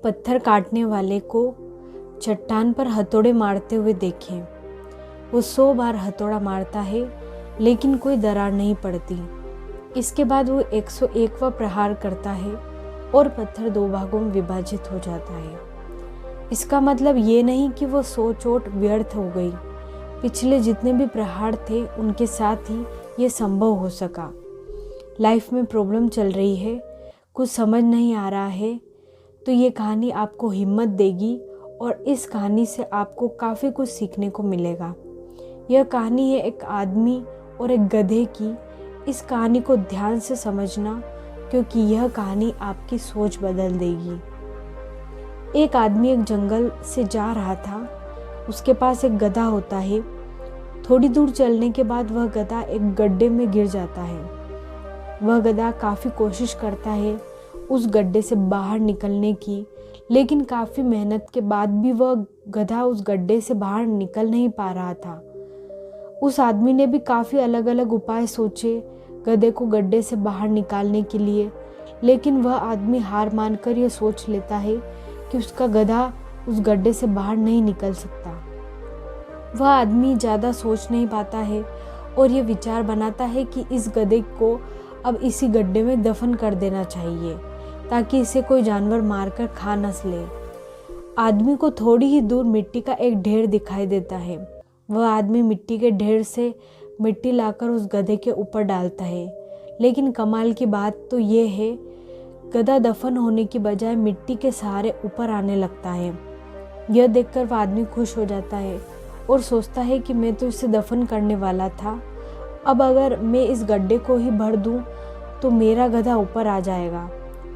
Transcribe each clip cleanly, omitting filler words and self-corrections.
पत्थर काटने वाले को चट्टान पर हथौड़े मारते हुए देखे। वो 100 बार हथौड़ा मारता है लेकिन कोई दरार नहीं पड़ती। इसके बाद वो 101वां प्रहार करता है और पत्थर 2 भागों में विभाजित हो जाता है। इसका मतलब ये नहीं कि वो 100 चोट व्यर्थ हो गई। पिछले जितने भी प्रहार थे उनके साथ ही ये संभव हो सका। लाइफ में प्रॉब्लम चल रही है, कुछ समझ नहीं आ रहा है, तो ये कहानी आपको हिम्मत देगी और इस कहानी से आपको काफ़ी कुछ सीखने को मिलेगा। यह कहानी है एक आदमी और एक गधे की। इस कहानी को ध्यान से समझना क्योंकि यह कहानी आपकी सोच बदल देगी। एक आदमी एक जंगल से जा रहा था। उसके पास एक गधा होता है। थोड़ी दूर चलने के बाद वह गधा एक गड्ढे में गिर जाता है। वह गधा काफ़ी कोशिश करता है उस गड्ढे से बाहर निकलने की, लेकिन काफ़ी मेहनत के बाद भी वह गधा उस गड्ढे से बाहर निकल नहीं पा रहा था। उस आदमी ने भी काफ़ी अलग अलग उपाय सोचे गधे को गड्ढे से बाहर निकालने के लिए, लेकिन वह आदमी हार मानकर यह सोच लेता है कि उसका गधा उस गड्ढे से बाहर नहीं निकल सकता। वह आदमी ज़्यादा सोच नहीं पाता है और ये विचार बनाता है कि इस गधे को अब इसी गड्ढे में दफन कर देना चाहिए ताकि इसे कोई जानवर मारकर खा न ले। आदमी को थोड़ी ही दूर मिट्टी का एक ढेर दिखाई देता है। वह आदमी मिट्टी के ढेर से मिट्टी लाकर उस गधे के ऊपर डालता है, लेकिन कमाल की बात तो ये है गधा दफन होने की बजाय मिट्टी के सहारे ऊपर आने लगता है। यह देखकर वह आदमी खुश हो जाता है और सोचता है कि मैं तो इसे दफन करने वाला था, अब अगर मैं इस गड्ढे को ही भर दूं तो मेरा गधा ऊपर आ जाएगा।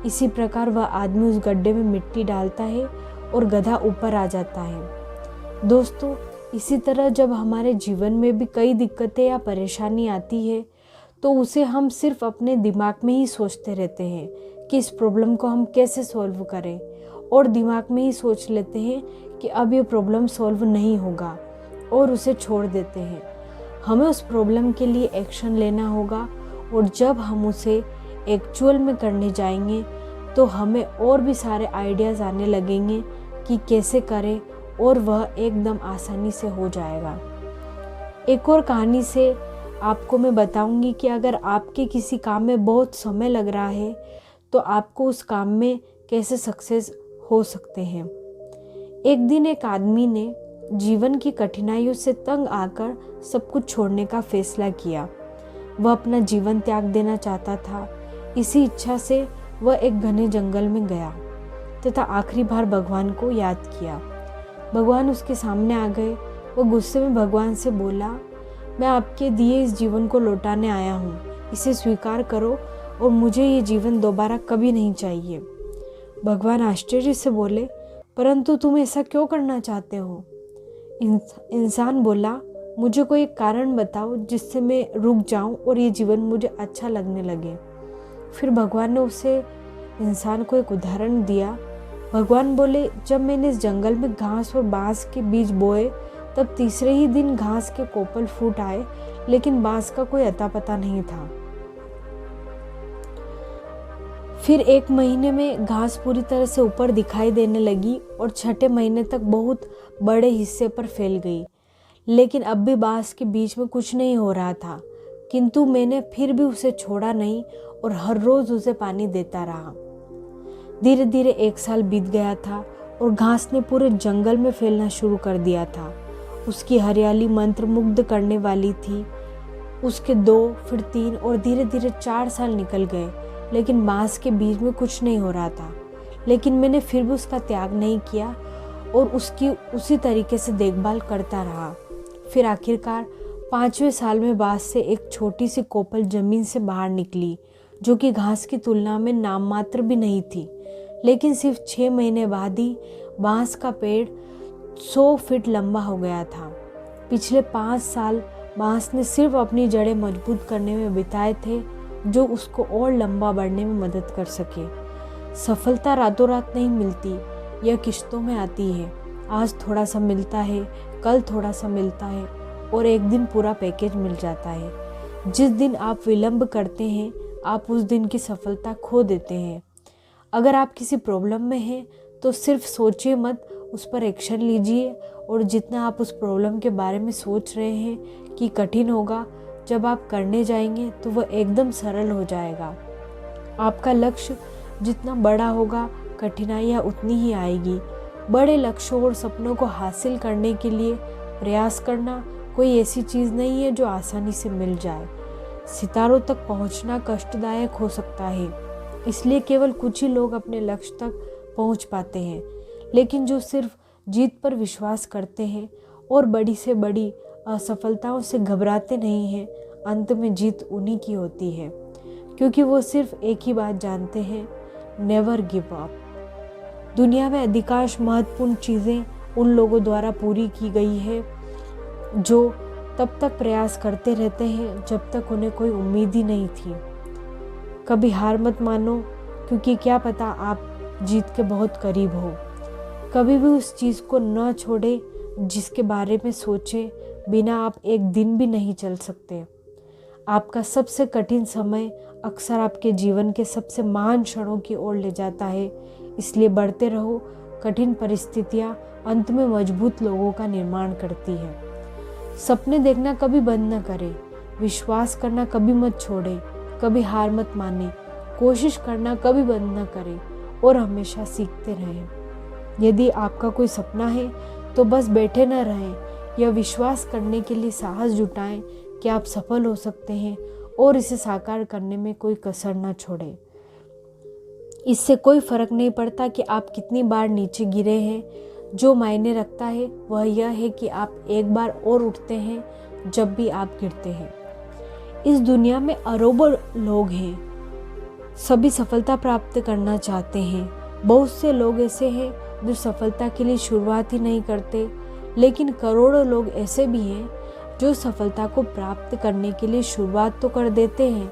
इसी प्रकार वह आदमी उस गड्ढे में मिट्टी डालता है और गधा ऊपर आ जाता है। दोस्तों, इसी तरह जब हमारे जीवन में भी कई दिक्कतें या परेशानी आती है तो उसे हम सिर्फ अपने दिमाग में ही सोचते रहते हैं कि इस प्रॉब्लम को हम कैसे सॉल्व करें, और दिमाग में ही सोच लेते हैं कि अब ये प्रॉब्लम सॉल्व नहीं होगा और उसे छोड़ देते हैं। हमें उस प्रॉब्लम के लिए एक्शन लेना होगा और जब हम उसे एक्चुअल में करने जाएंगे तो हमें और भी सारे आइडियाज़ आने लगेंगे कि कैसे करें, और वह एकदम आसानी से हो जाएगा। एक और कहानी से आपको मैं बताऊंगी कि अगर आपके किसी काम में बहुत समय लग रहा है तो आपको उस काम में कैसे सक्सेस हो सकते हैं। एक दिन एक आदमी ने जीवन की कठिनाइयों से तंग आकर सब कुछ छोड़ने का फैसला किया। वह अपना जीवन त्याग देना चाहता था। इसी इच्छा से वह एक घने जंगल में गया तथा आखिरी बार भगवान को याद किया। भगवान उसके सामने आ गए। वह गुस्से में भगवान से बोला, मैं आपके दिए इस जीवन को लौटाने आया हूँ, इसे स्वीकार करो और मुझे ये जीवन दोबारा कभी नहीं चाहिए। भगवान आश्चर्य से बोले, परंतु तुम ऐसा क्यों करना चाहते हो? इंसान बोला, मुझे कोई एक कारण बताओ जिससे मैं रुक जाऊं और ये जीवन मुझे अच्छा लगने लगे। फिर भगवान ने उसे इंसान को एक उदाहरण दिया। भगवान बोले, जब मैंने इस जंगल में घास और बांस के बीज बोए तब तीसरे ही दिन घास के कोपल फूट आए, लेकिन बांस का कोई अता पता नहीं था। फिर 1 महीने में घास पूरी तरह से ऊपर दिखाई देने लगी और 6ठे महीने तक बहुत बड़े हिस्से पर फैल गई, लेकिन अब भी बांस के बीच में कुछ नहीं हो रहा था। किंतु मैंने फिर भी उसे छोड़ा नहीं और हर रोज उसे पानी देता रहा। धीरे धीरे 1 साल बीत गया था और घास ने पूरे जंगल में फैलना शुरू कर दिया था। उसकी हरियाली मंत्रमुग्ध करने वाली थी। उसके 2, फिर 3 और धीरे धीरे 4 साल निकल गए, लेकिन बांस के बीच में कुछ नहीं हो रहा था। लेकिन मैंने फिर भी उसका त्याग नहीं किया और उसकी उसी तरीके से देखभाल करता रहा। फिर आखिरकार 5वें साल में बांस से एक छोटी सी कोपल जमीन से बाहर निकली, जो कि घास की तुलना में नाम मात्र भी नहीं थी। लेकिन सिर्फ 6 महीने बाद ही बांस का पेड़ 100 फीट लंबा हो गया था। पिछले 5 साल बांस ने सिर्फ अपनी जड़ें मजबूत करने में बिताए थे, जो उसको और लंबा बढ़ने में मदद कर सके। सफलता रातों रात नहीं मिलती, यह किश्तों में आती है। आज थोड़ा सा मिलता है, कल थोड़ा सा मिलता है और एक दिन पूरा पैकेज मिल जाता है। जिस दिन आप विलंब करते हैं, आप उस दिन की सफलता खो देते हैं। अगर आप किसी प्रॉब्लम में हैं तो सिर्फ सोचिए मत, उस पर एक्शन लीजिए। और जितना आप उस प्रॉब्लम के बारे में सोच रहे हैं कि कठिन होगा, जब आप करने जाएंगे तो वह एकदम सरल हो जाएगा। आपका लक्ष्य जितना बड़ा होगा, कठिनाइयाँ उतनी ही आएगी। बड़े लक्ष्यों और सपनों को हासिल करने के लिए प्रयास करना कोई ऐसी चीज़ नहीं है जो आसानी से मिल जाए। सितारों तक पहुंचना कष्टदायक हो सकता है, इसलिए केवल कुछ ही लोग अपने लक्ष्य तक पहुंच पाते हैं। लेकिन जो सिर्फ जीत पर विश्वास करते हैं और बड़ी से बड़ी असफलताओं से घबराते नहीं हैं, अंत में जीत उन्हीं की होती है, क्योंकि वो सिर्फ एक ही बात जानते हैं, नेवर गिव अप। दुनिया में अधिकांश महत्वपूर्ण चीज़ें उन लोगों द्वारा पूरी की गई है जो तब तक प्रयास करते रहते हैं जब तक उन्हें कोई उम्मीद ही नहीं थी। कभी हार मत मानो, क्योंकि क्या पता आप जीत के बहुत करीब हो। कभी भी उस चीज़ को न छोड़े जिसके बारे में सोचे बिना आप एक दिन भी नहीं चल सकते। आपका सबसे कठिन समय अक्सर आपके जीवन के सबसे महान क्षणों की ओर ले जाता है, इसलिए बढ़ते रहो। कठिन परिस्थितियाँ अंत में मजबूत लोगों का निर्माण करती है। सपने देखना कभी बंद न करें, विश्वास करना कभी मत छोड़े, कभी हार मत माने, कोशिश करना कभी बंद न करें और हमेशा सीखते रहें। यदि आपका कोई सपना है तो बस बैठे न रहें, यह विश्वास करने के लिए साहस जुटाएं कि आप सफल हो सकते हैं और इसे साकार करने में कोई कसर न छोड़ें। इससे कोई फर्क नहीं पड़ता कि आप कितनी बार नीचे गिरे हैं, जो मायने रखता है वह यह है कि आप एक बार और उठते हैं जब भी आप गिरते हैं। इस दुनिया में अरबों लोग हैं, सभी सफलता प्राप्त करना चाहते हैं। बहुत से लोग ऐसे हैं जो सफलता के लिए शुरुआत ही नहीं करते, लेकिन करोड़ों लोग ऐसे भी हैं जो सफलता को प्राप्त करने के लिए शुरुआत तो कर देते हैं,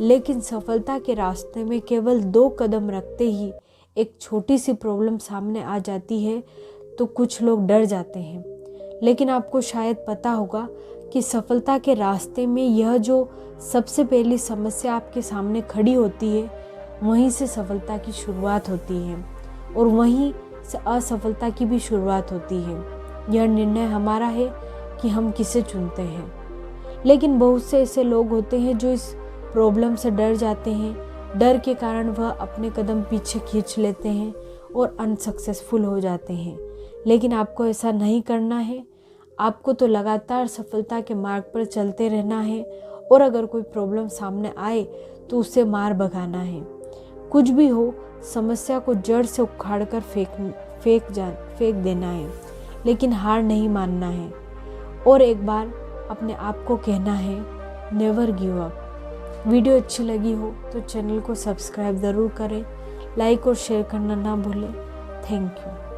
लेकिन सफलता के रास्ते में केवल 2 कदम रखते ही एक छोटी सी प्रॉब्लम सामने आ जाती है तो कुछ लोग डर जाते हैं। लेकिन आपको शायद पता होगा कि सफलता के रास्ते में यह जो सबसे पहली समस्या आपके सामने खड़ी होती है, वहीं से सफलता की शुरुआत होती है और वहीं से असफलता की भी शुरुआत होती है। यह निर्णय हमारा है कि हम किसे चुनते हैं। लेकिन बहुत से ऐसे लोग होते हैं जो इस प्रॉब्लम से डर जाते हैं। डर के कारण वह अपने कदम पीछे खींच लेते हैं और अनसक्सेसफुल हो जाते हैं। लेकिन आपको ऐसा नहीं करना है। आपको तो लगातार सफलता के मार्ग पर चलते रहना है और अगर कोई प्रॉब्लम सामने आए तो उसे मार भगाना है। कुछ भी हो, समस्या को जड़ से उखाड़ कर फेंक देना है, लेकिन हार नहीं मानना है। और एक बार अपने आप को कहना है, नेवर गिव अप। वीडियो अच्छी लगी हो तो चैनल को सब्सक्राइब ज़रूर करें, लाइक और शेयर करना ना भूलें। Thank you.